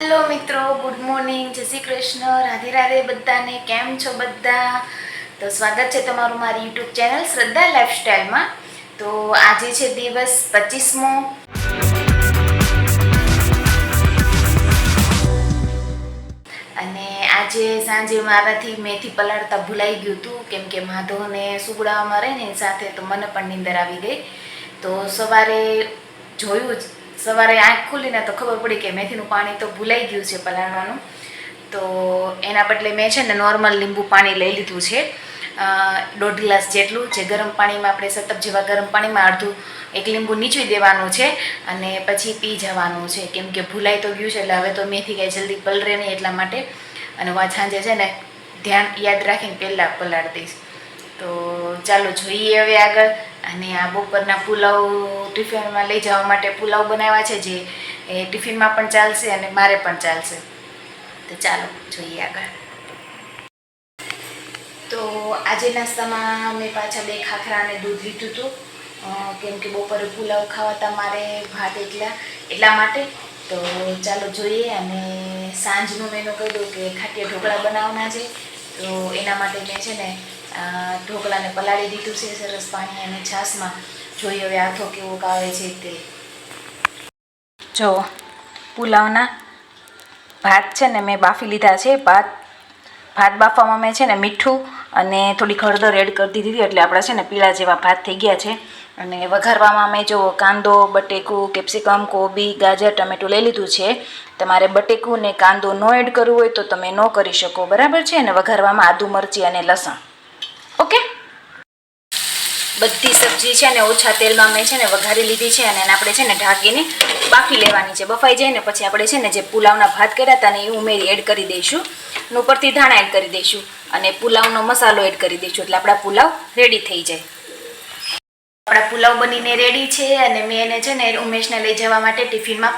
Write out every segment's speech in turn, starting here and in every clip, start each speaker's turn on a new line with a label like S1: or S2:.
S1: Hello મિત્રો, good morning, જય શ્રી કૃષ્ણ, રાધે રાધે બધાને. કેમ છો બધા? તો સ્વાગત છે તમારું મારી યુટ્યુબ ચેનલ શ્રદ્ધા લાઈફસ્ટાઈલમાં. તો આજે છે દિવસ 25મો અને આજે સાંજે મારાથી મેથી પલાળતા ભૂલાઈ ગયું હતું, કેમ કે માધવને સુગડામાં રહે ને સાથે તો મને પણ નીંદર આવી ગઈ. તો સવારે જોયું સવારે આંખ ખુલીને તો ખબર પડી કે મેથીનું પાણી તો ભૂલાઈ ગયું છે પલાળવાનું. તો એના બદલે મેં છે ને નોર્મલ લીંબુ પાણી લઈ લીધું છે, 1.5 ગ્લાસ જેટલું. જે ગરમ પાણીમાં આપણે સતપ જેવા ગરમ પાણીમાં અડધું એક લીંબુ નીચવી દેવાનું છે અને પછી પી જવાનું છે, કેમ કે ભૂલાઈ તો ગયું છે. એટલે હવે તો મેથી કાંઈ જલ્દી પલરે નહીં એટલા માટે. અને સાંજે છે ને ધ્યાન યાદ રાખીને પહેલાં પલાળી દઈશ. તો ચાલો જોઈએ હવે આગળ. અને આ બપોરના પુલાવ ટિફિનમાં લઈ જવા માટે પુલાવ બનાવ્યા છે, જે એ ટિફિનમાં પણ ચાલશે અને મારે પણ ચાલશે. તો ચાલો જોઈએ આગળ. તો આજે નાસ્તામાં મેં પાછા 2 ખાખરા અને દૂધ લીધું હતું, કેમ કે બપોરે પુલાવ ખાવાતા મારે ભાત એટલા માટે. તો ચાલો જોઈએ. અને સાંજનું મેનુ કહી દઉં કે ખાટિયા ઢોકળા બનાવવાના છે. તો એના માટે મેં છે ને ઢોકળાને પલાળી દીધું છે સરસ પાણી અને છાશમાં. જોઈએ હવે આથો કેવો આવે છે તે. જો પુલાવના ભાત છે ને મેં બાફી લીધા છે. ભાત બાફવામાં મેં છે ને મીઠું અને થોડી હળદર એડ કરી દીધી, એટલે આપણા છે ને પીળા જેવા ભાત થઈ ગયા છે. અને વઘારવામાં મેં જો કાંદો, બટેકું, કેપ્સિકમ, કોબી, ગાજર, ટમેટું લઈ લીધું છે. તમારે બટેકું ને કાંદો ન એડ કરવું હોય તો તમે ન કરી શકો, બરાબર છે. અને વઘારવામાં આદુ, મરચી અને લસણ. ઓકે, બધી સબ્જી છે ને ઓછા તેલમાં મેં છે ને વઘારી લીધી છે. અને આપણે છે ને ઢાંકીને બાફી લેવાની છે. બફાઈ જાય ને પછી આપણે છે ને જે પુલાવના ભાત કર્યા હતા ને એ ઉમેરી એડ કરી દઈશું. અને ઉપરથી ધાણા એડ કરી દઈશું અને પુલાવનો મસાલો એડ કરી દઈશું, એટલે આપણા પુલાવ રેડી થઈ જાય. આપણા પુલાવ બનીને રેડી છે. અને મેં એને છે ને ઉમેશને લઈ જવા માટે ટિફિનમાં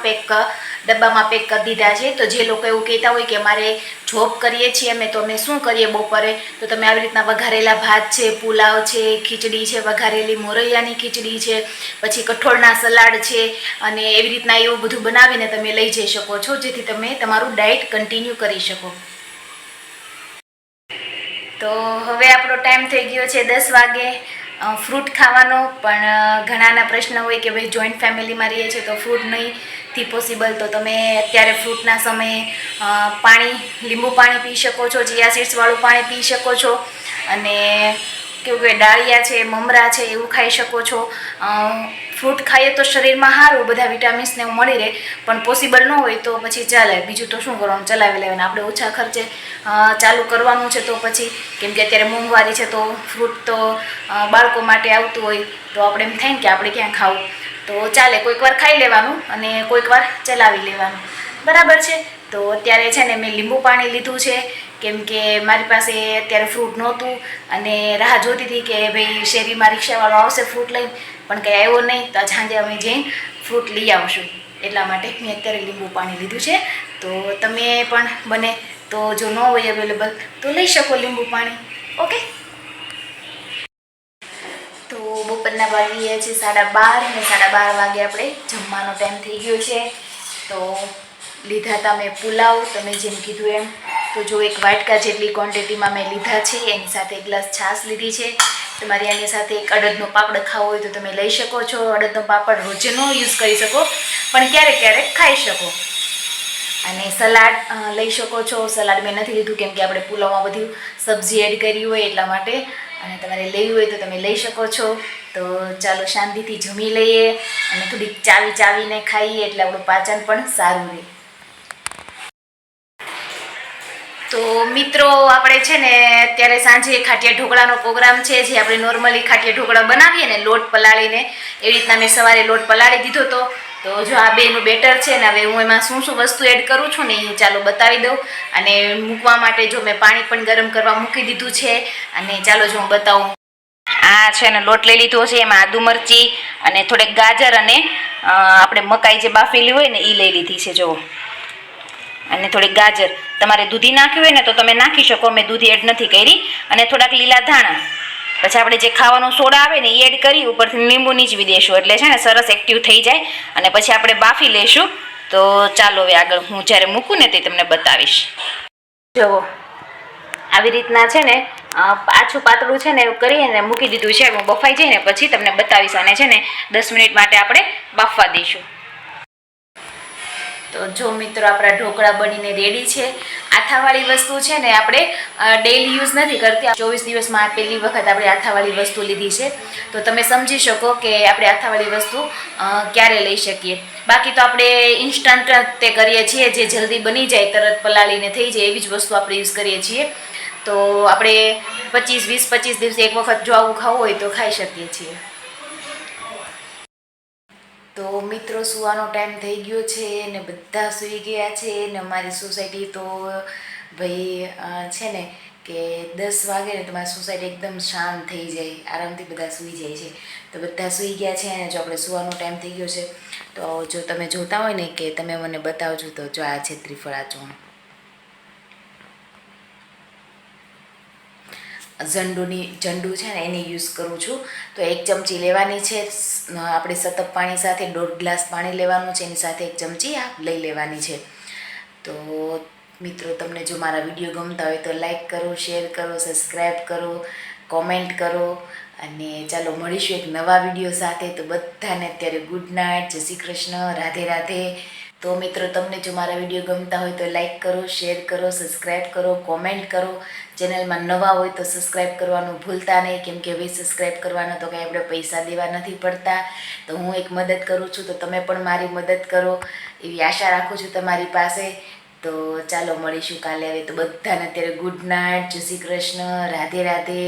S1: ડબ્બામાં પેક કરી દીધા છે. તો જે લોકો એવું કહેતા હોય કે અમારે જોબ કરીએ છીએ અમે, તો અમે શું કરીએ બપોરે, તો તમે આવી રીતના વઘારેલા ભાત છે, પુલાવ છે, ખીચડી છે, વઘારેલી મોરૈયાની ખીચડી છે, પછી કઠોળના સલાડ છે, અને એવી રીતના એવું બધું બનાવીને તમે લઈ જઈ શકો છો, જેથી તમે તમારું ડાયટ કન્ટિન્યુ કરી શકો. તો હવે આપણો ટાઈમ થઈ ગયો છે 10 વાગે ફ્રૂટ ખાવાનો. પણ ઘણાના પ્રશ્ન હોય કે ભાઈ જોઈન્ટ ફેમિલીમાં રહીએ છીએ તો ફ્રૂટ નહીંથી પોસિબલ. તો તમે અત્યારે ફ્રૂટના સમયે લીંબુ પાણી પી શકો છો, ચિયા સીડ્સવાળું પાણી પી શકો છો, અને કેવું કે ડાળિયા છે, મમરા છે, એવું ખાઈ શકો છો. ફ્રૂટ ખાઈએ તો શરીરમાં સારું, બધા વિટામિન્સને એવું મળી રહે. પણ પોસિબલ ન હોય તો પછી ચાલે, બીજું તો શું કરવાનું, ચલાવી લેવાનું. આપણે ઓછા ખર્ચે ચાલુ કરવાનું છે. તો પછી કેમ કે અત્યારે મોંઘવારી છે, તો ફ્રૂટ તો બાળકો માટે આવતું હોય, તો આપણે એમ થાય કે આપણે ક્યાં ખાવું. તો ચાલે, કોઈક વાર ખાઈ લેવાનું અને કોઈક વાર ચલાવી લેવાનું, બરાબર છે. તો અત્યારે છે ને મેં લીંબુ પાણી લીધું છે, કેમ કે મારી પાસે અત્યારે ફ્રૂટ નહોતું અને રાહ જોતી હતી કે ભાઈ શેરીમાં રિક્ષાવાળો આવશે ફ્રૂટ લઈને, પણ કંઈ આવ્યો નહીં. તો સાંજે અમે જઈને ફ્રૂટ લઈ આવશું, એટલા માટે મેં અત્યારે લીંબુ પાણી લીધું છે. તો તમે પણ બને તો જો ન હોય અવેલેબલ તો લઈ શકો લીંબુ પાણી. ઓકે, તો બપોરના વાગ્યા છે 12:30 અને 12:30 વાગે આપણે જમવાનો ટાઈમ થઈ ગયો છે. તો લીધા હતા મેં પુલાવ, તમે જેમ કીધું એમ. તો જો 1 વાટકા જેટલી ક્વોન્ટિટીમાં મેં લીધા છે. એની સાથે 1 ગ્લાસ છાશ લીધી છે. તમારે આની સાથે એક અડદનો પાપડ ખાવો હોય તો તમે લઈ શકો છો. અડદનો પાપડ રોજ ન યુઝ કરી શકો, પણ ક્યારેક ક્યારેક ખાઈ શકો. અને સલાડ લઈ શકો છો. સલાડ મેં નથી લીધું, કેમ કે આપણે પુલાવમાં બધી સબ્જી એડ કરી હોય એટલા માટે. અને તમારે લેવી હોય તો તમે લઈ શકો છો. તો ચાલો શાંતિથી જમી લઈએ અને થોડીક ચાવીને ખાઈએ, એટલે આપણું પાચન પણ સારું રહે. તો મિત્રો, આપણે છે ને અત્યારે સાંજે ખાટિયા ઢોકળાનો પ્રોગ્રામ છે. જે આપણે નોર્મલી ખાટિયા ઢોકળા બનાવીએ ને લોટ પલાળીને, એવી રીતના મેં સવારે લોટ પલાળી દીધો હતો. તો જો આ બેનું બેટર છે ને, હવે હું એમાં શું વસ્તુ એડ કરું છું ને એ ચાલો બતાવી દઉં. અને મૂકવા માટે જો મેં પાણી પણ ગરમ કરવા મૂકી દીધું છે. અને ચાલો જો હું બતાવું. આ છે ને લોટ લઈ લીધો છે, એમાં આદુ, મરચી અને થોડેક ગાજર અને આપણે મકાઈ જે બાફેલી હોય ને એ લઈ લીધી છે જુઓ. અને થોડીક ગાજર, તમારે દૂધી નાખવી હોય ને તો તમે નાખી શકો, મેં દૂધી એડ નથી કરી. અને થોડાક લીલા ધાણા. પછી આપણે જે ખાવાનો સોડા આવે ને એ એડ કરી ઉપરથી લીંબુ નીચવી દઈશું, એટલે છે ને સરસ એક્ટિવ થઈ જાય. અને પછી આપણે બાફી લઈશું તો ચાલો હવે આગળ હું જ્યારે મૂકું ને તે તમને બતાવીશ. જુઓ આવી રીતના છે ને આછું પાતળું છે ને એવું કરીને મૂકી દીધું છે. હું બફાઈ જાય ને પછી તમને બતાવીશ. અને છે ને 10 મિનિટ માટે આપણે બાફવા દઈશું. તો જો મિત્રો આપણા ઢોકળા બનીને રેડી છે. આથાવાળી વસ્તુ છે ને આપણે ડેઈલી યુઝ નથી કરતી. 24 દિવસમાં પહેલી વખત આપણે આથાવાળી વસ્તુ લીધી છે. તો તમે સમજી શકો કે આપણે આથાવાળી વસ્તુ ક્યારે લઈ શકીએ. બાકી તો આપણે ઇન્સ્ટન્ટ તે કરીએ છીએ, જે જલ્દી બની જાય, તરત પલાળીને થઈ જાય એવી જ વસ્તુ આપણે યુઝ કરીએ છીએ. તો આપણે 25 દિવસે એક વખત જો આવું ખાવું હોય તો ખાઈ શકીએ છીએ. તો મિત્રો સૂવાનો ટાઈમ થઈ ગયો છે ને બધા સૂઈ ગયા છે. ને અમારી સોસાયટી તો ભાઈ છે ને કે 10 વાગે ને તમારી સોસાયટી એકદમ શાંત થઈ જાય, આરામથી બધા સૂઈ જાય છે. તો બધા સૂઈ ગયા છે અને જો આપણે સૂવાનો ટાઈમ થઈ ગયો છે તો જો તમે જોતા હોય ને કે તમે મને બતાવજો. તો જો આ છે ત્રિફળા ચૂર્ણ, ઝંડુ છે ને એની યુઝ કરું છું. તો 1 ચમચી લેવાની છે આપણે સતપ પાણી સાથે. 1.5 ગ્લાસ પાણી લેવાનું છે, એની સાથે 1 ચમચી આ લઈ લેવાની છે. તો મિત્રો તમને જો મારા વિડીયો ગમતા હોય તો લાઈક કરો, શેર કરો, સબસ્ક્રાઈબ કરો, કોમેન્ટ કરો. અને ચાલો મળીશું એક નવા વિડીયો સાથે. તો બધાને અત્યારે ગુડ નાઇટ, જય શ્રી કૃષ્ણ, રાધે રાધે. તો મિત્રો તમને જો મારા વિડીયો ગમતા હોય તો લાઈક કરો, શેર કરો, સબસ્ક્રાઈબ કરો, કોમેન્ટ કરો. ચેનલમાં નવા હોય તો સબસ્ક્રાઈબ કરવાનું ભૂલતા નહીં, કેમ કે હવે સબસ્ક્રાઈબ કરવાનો તો કંઈ આપણે પૈસા દેવા નથી પડતા. તો હું એક મદદ કરું છું, તો તમે પણ મારી મદદ કરો એવી આશા રાખું છું તમારી પાસે. તો ચાલો મળીશું કાલે. હવે તો બધાને અત્યારે ગુડ નાઇટ, જય શ્રી કૃષ્ણ, રાધે રાધે.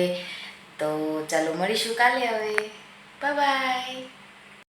S1: તો ચાલો મળીશું કાલે હવે. Bye bye.